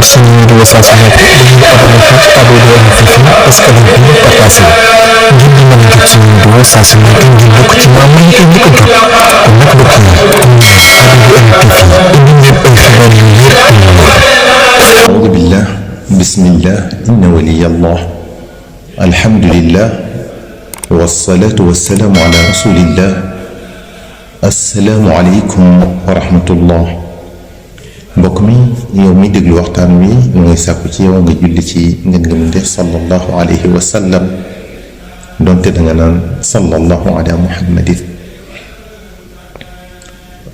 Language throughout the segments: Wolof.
jot suñu vidéo saa su nekk dañuy abonné fii ci Abdou Info escalier bi partagé ngir di mën a jot suñu vidéo saa su nekk ngir bokk ci membre yi koy njëkk a jot kon nag mbokk yi comme ni Abdou Info indi leen ay xibaar yu wér te wóor. أعوذ بالله بسم الله إن ولي الله الحمد لله والصلاة والسلام على رسول الله السلام عليكم ورحمة الله mbokk mi yow mi déglu waxtaan wi mu ngi sàkku ci yow nga julli ci ngeen nga mu def sallallahu alayhi wa sallam donte danga naan sallallahu ala muhammadin.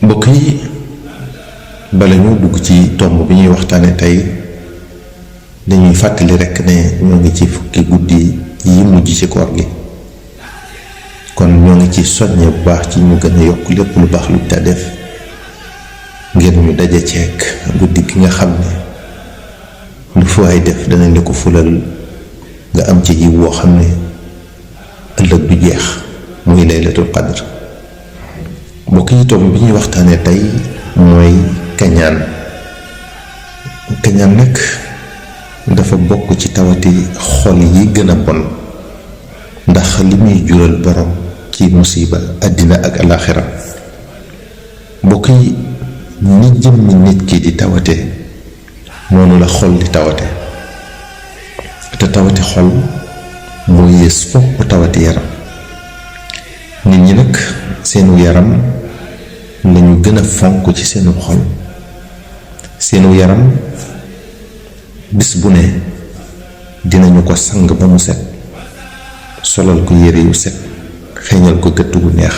mbokk yi bala ñoo dugg ci tomb bi ñuy waxtaane tey dañuy fàttali rekk ne ñoo ngi ci fukki guddi yi mujj ci koor gi, kon ñoo ngi ci soññe bu baax ci ñu gën a yokk lépp lu baax lu ta def ngir ñu daje ceek guddi gi nga xam ne lu fu ay def danañ la ko fulal nga am ci yiw woo xam ne ëllëg du jeex, muy laylatul qadr. mbokk yi tomb bi ñuy waxtaane tey mooy kañaan. kañaan nag dafa bokk ci tawati xol yi gën a bon, ndax li muy jural borom ci musiba àddina ak alaxira. mbokk yi ni jëmmi nit ki di tawate noonu la xol di tawate, te tawati xol moo yées fopp tawati yaram. nit ñi nag seenu yaram lañu gën a fonk ci seenu xol. seenu yaram bis bu ne dinañu ko sang ba mu set, solal ko yére yu set, xeeñal ko gëtt gu neex,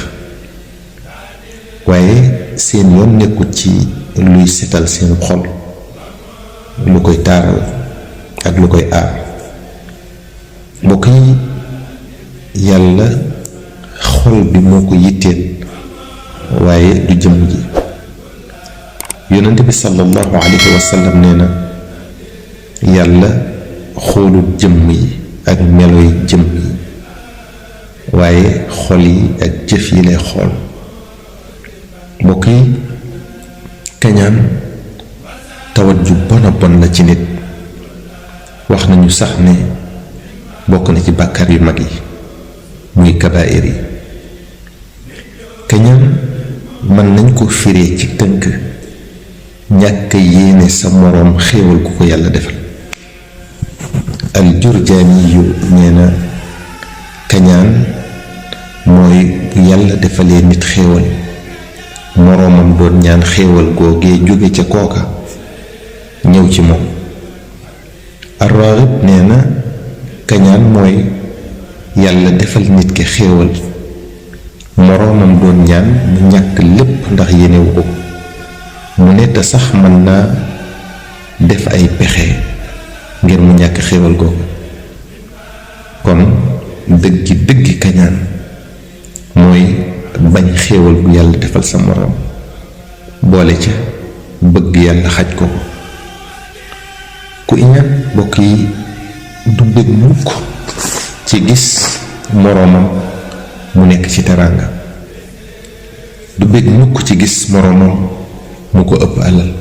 waaye seen yoon nekkut ci luy setal seenu xol, lu koy taaral ak lu koy aar. mbokk yi yàlla xol bi moo ko yitteel waaye du jëmm ji. yonent bi sallallahu alayhi wa sallam nee na yàlla xoolul jëmm yi ak melo yi jëmm yi, waaye xol yi ak jëf yi lay xool. mbokk yi kañaan tawat ju bon a bon la ci nit. wax nañu sax ne bokk na ci bàkkaar yu mag yi, muy kabaa'ir yi. kañaan mën nañ ko firee ci tënk ñàkk yéene sa moroom xéewal ku ko yàlla defal. al-Jurjaani yu nee na kañaan mooy bu yàlla defalee nit xéewal, moroomam doon ñaan xéewal googee jóge ca kooka ñëw ci moom. ar-Raghib nee na kañaan mooy yàlla defal nit ki xéewal, moroomam doon ñaan mu ñàkk lépp ndax yéenewu ko, mu ne te sax mën naa def ay pexe ngir mu ñàkk xéewal googu. kon dëggi dëggi kañaan mooy bañ xéewal bu yàlla defal sa moroom, boole ca bëgg yàlla xaj ko. ku iñaan bokk yi du bëgg mukk ci gis moroomam mu nekk ci teraanga, du bëgg mukk ci gis moroomam mu ko ëpp alal,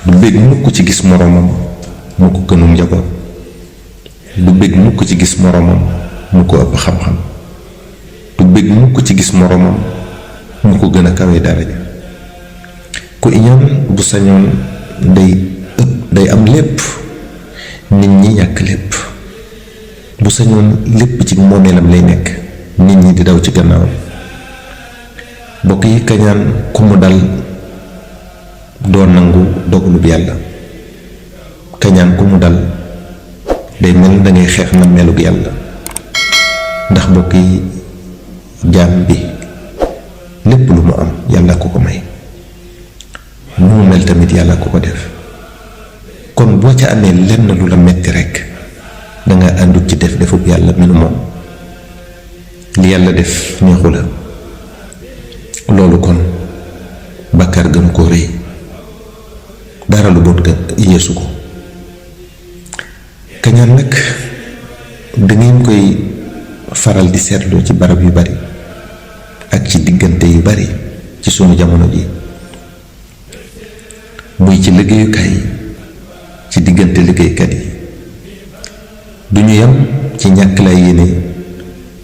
du bëgg mukk ci gis moroomam mu ko gënum njaboot, du bëgg mukk ci gis moroomam mu ko ëpp xam-xam, du bëgg mukk ci gis moroomam mu ko gën a kawe daraja. ku iñaan bu sañoon day am lépp, nit ñi ñàkk lépp. bu sañoon lépp ci moomeelam lay nekk, nit ñi di daw ci gannaaw. bokk yi kañaan ku mu dal doo nangu dogalub yàlla. kañaan ku mu dal day mel dangay xeex na melug yàlla, ndax bokk yi jaam bi lépp lu mu am yàlla ko ko may, nu mu mel tamit yàlla ko ko def. kon boo ca amee lenn lu la metti rekk danga àndut ci defub yàlla minu moom. li yàlla def neexu la, loolu kon bàkkaar gënu ko rëy, dara lu bon ga yeesu ko. kañaan nag dangeen koy faral di seetlu ci barab yu bari ak ci diggante yu bari ci sunu jamono ji, muy ci liggéeyukaay yi ci diggante liggéeykat yi duñu yem ci ñàkk lay yéene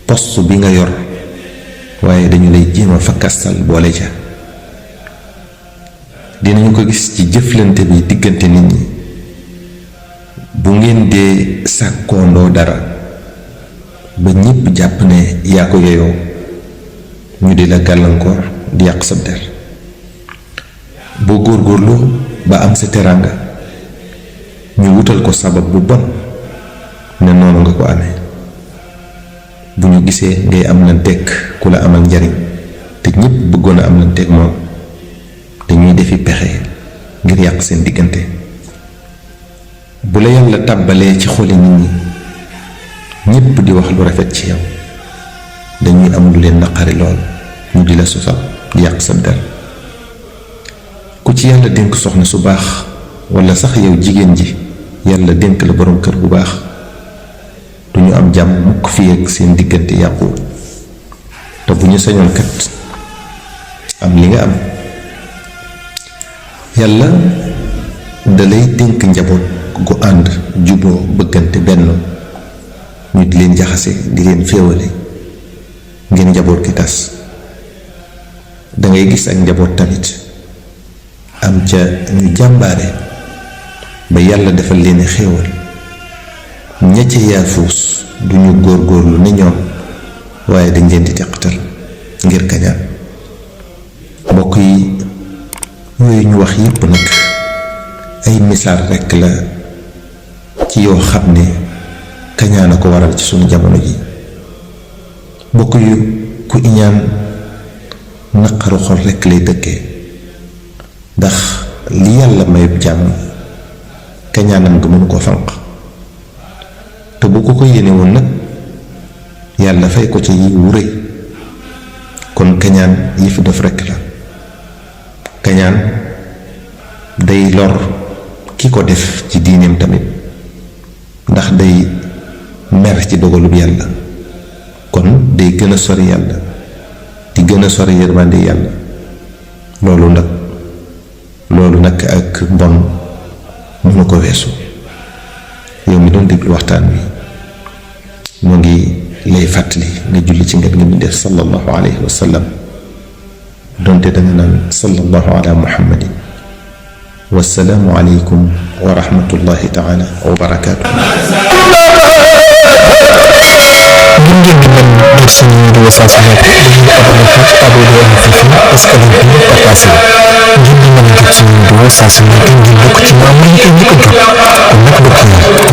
poste bi nga yor waaye dañu lay jéem a fakkastal boole ca. dinañu ko gis ci jëflante bi diggante nit ñi bu ngeen dee sàkkoondoo dara ba ñépp jàpp ne yaa ko yeyoo ñu di la gàllankoor di yàq sa der. boo góorgóorlu ba am sa teraanga ñu wutal ko sabab bu bon ne noonu nga ko amee. bu ñu gisee ngay am lanteeg ku la amal njariñ te ñépp bëggoon a am lanteeg moom dañuy defi pexe ngir yàq seen diggante. bu la yàlla tàbbalee ci xoli nit ñi ñépp di wax lu rafet ci yow dañuy am lu leen naqari lool ñu di la sosal di yàq sa der. ku ci yàlla dénk soxna su baax walla sax yow jigéen ji yàlla dénk la boroom kër bu baax duñu am jàmm mukk fi ak seen diggante yàqu te bu ñu sañoon kat am li nga am. yàlla dalay dénk njaboot gu ànd juboo bëggante benn ñu di leen jaxase di leen féewale ngeen njaboot gi tas. dangay gis ak njaboot tamit am ca ñu jàmbaare ba yàlla defal leen xéewal ña ca yaafuus duñu góorgóorlu ne ñoom waaye dañ leen di teqatal ngir kañaan. mbokk yi yooyu ñu wax yépp nag ay misaal rekk la ci yoo xam ne kañaan a ko waral ci sunu jamono ji. mbokk yu ku iñaan naqaru xol rekk lay dëkkee ndax li yàlla mayub jàmm kañaanam nga mënu ko fanq te bu ko yéene woon nag yàlla fay ko ca yi wu rëy. kon kañaan yi fi def rekk la. kañaan day lor ki ko def ci diineem tamit ndax day mer ci dogalub yàlla kon day gën a sori yàlla di gën a sori yërmande yàlla. loolu nag ak mbon mënu ko weesu. yow mi doon déglu waxtaan wi moo ngi lay fàttali nga julli ci ngeen ngi mu def sallallahu alayhi wa sallam donte danga naan sallallahu ala muhammadin. wassalaamu aleykum wa rahmatullahi taala wa barakaatu. ngir ngeen di mën jot suñu vidéo saa su nekk dañuy abonné fii ci Abdou Info Askan Wi partagé ngir di mën jot suñu vidéo saa su nekk ngir bokk ci ñoom ñu koy njëkk a jot kon nag mbokk yi